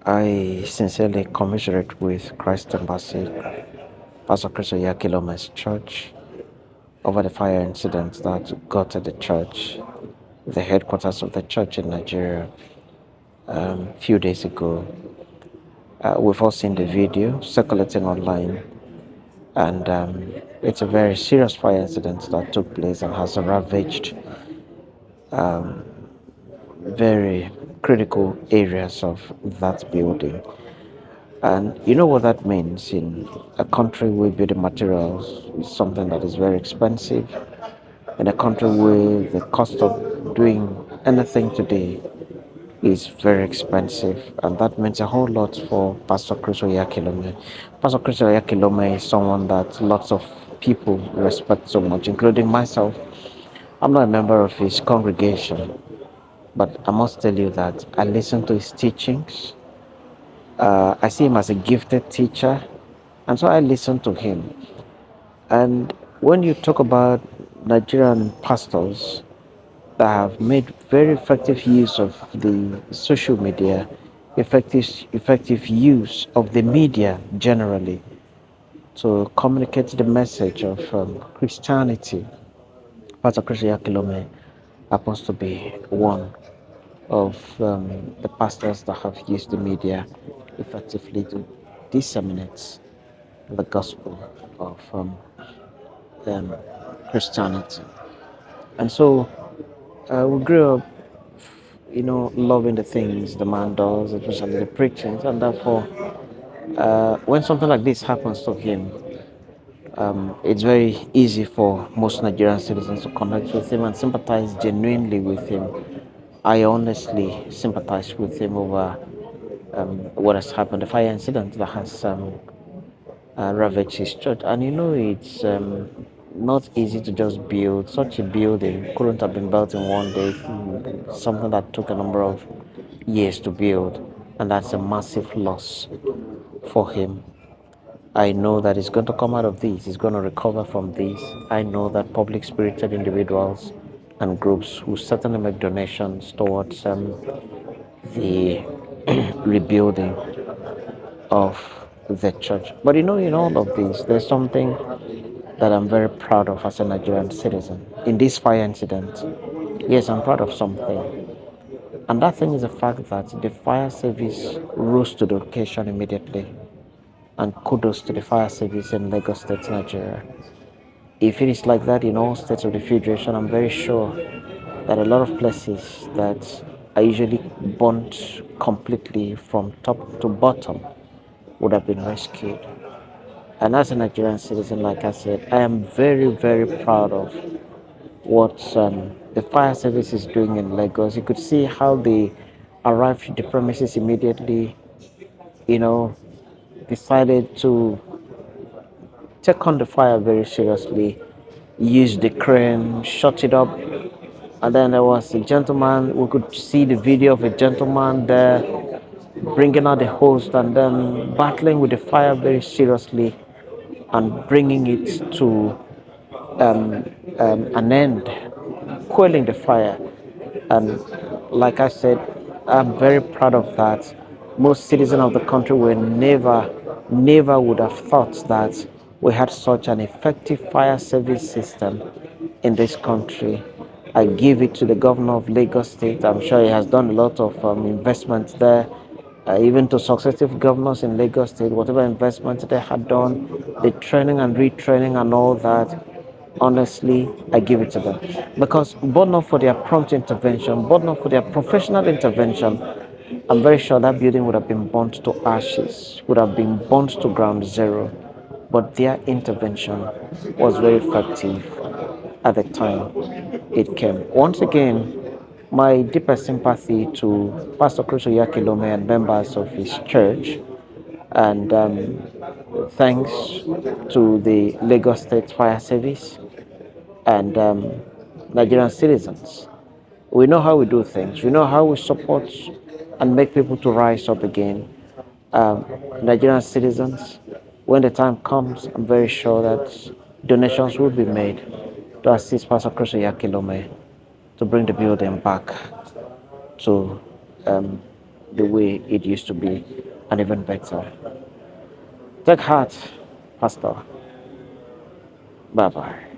I sincerely commiserate with Christ Embassy, Pastor Chris Oyakilome's church, over the fire incident that got at the church, the headquarters of the church in Nigeria, a few days ago. We've all seen the video circulating online, and it's a very serious fire incident that took place and has ravaged um, very critical areas of that building. And you know what that means in a country where building materials is something that is very expensive, in a country where the cost of doing anything today is very expensive, and that means a whole lot for Pastor Chris Oyakilome. Pastor Chris Oyakilome is someone that lots of people respect so much, including myself. I'm not a member of his congregation, but I must tell you that I listen to his teachings. I see him as a gifted teacher, and so I listen to him. And when you talk about Nigerian pastors that have made very effective use of the social media, effective use of the media generally to communicate the message of Christianity, Pastor Chris Yakilome happens to be one of the pastors that have used the media effectively to disseminate the gospel of um, Christianity. And so we grew up, loving the things the man does, especially the preachings, and therefore, when something like this happens to him, it's very easy for most Nigerian citizens to connect with him and sympathize genuinely with him. I honestly sympathize with him over what has happened, the fire incident that has ravaged his church. And it's not easy to just build such a building. Couldn't have been built in one day. Something that took a number of years to build, and that's a massive loss for him. I know that he's going to come out of this. He's going to recover from this. I know that public spirited individuals and groups will certainly make donations towards the rebuilding of the church. But in all of this, there's something that I'm very proud of as a Nigerian citizen. In this fire incident, yes, I'm proud of something. And that thing is the fact that the fire service rose to the occasion immediately. And kudos to the fire service in Lagos State, Nigeria. If it is like that in all states of the Federation, I'm very sure that a lot of places that are usually burnt completely from top to bottom would have been rescued. And as a Nigerian citizen, like I said, I am very, very proud of what the fire service is doing in Lagos. You could see how they arrived at the premises immediately, you know, decided to take on the fire very seriously, use the crane, shut it up. And then there was a gentleman, we could see the video of a gentleman there bringing out the hose and then battling with the fire very seriously and bringing it to um, an end, quelling the fire. And like I said, I'm very proud of that. Most citizens of the country were never would have thought that we had such an effective fire service system in this country. I give it to the governor of Lagos State. I'm sure he has done a lot of investments there. Even to successive governors in Lagos State, whatever investments they had done, the training and retraining and all that, honestly, I give it to them. Because, but not for their prompt intervention, but not for their professional intervention, I'm very sure that building would have been burnt to ashes, would have been burnt to ground zero. But their intervention was very effective at the time it came. Once again, my deepest sympathy to Pastor Chris Oyakilome and members of his church, and thanks to the Lagos State Fire Service and Nigerian citizens. We know how we do things. We know how we support and make people to rise up again. Nigerian citizens, when the time comes, I'm very sure that donations will be made to assist Pastor Chris Oyakilome to bring the building back to the way it used to be and even better. Take heart, Pastor. Bye bye.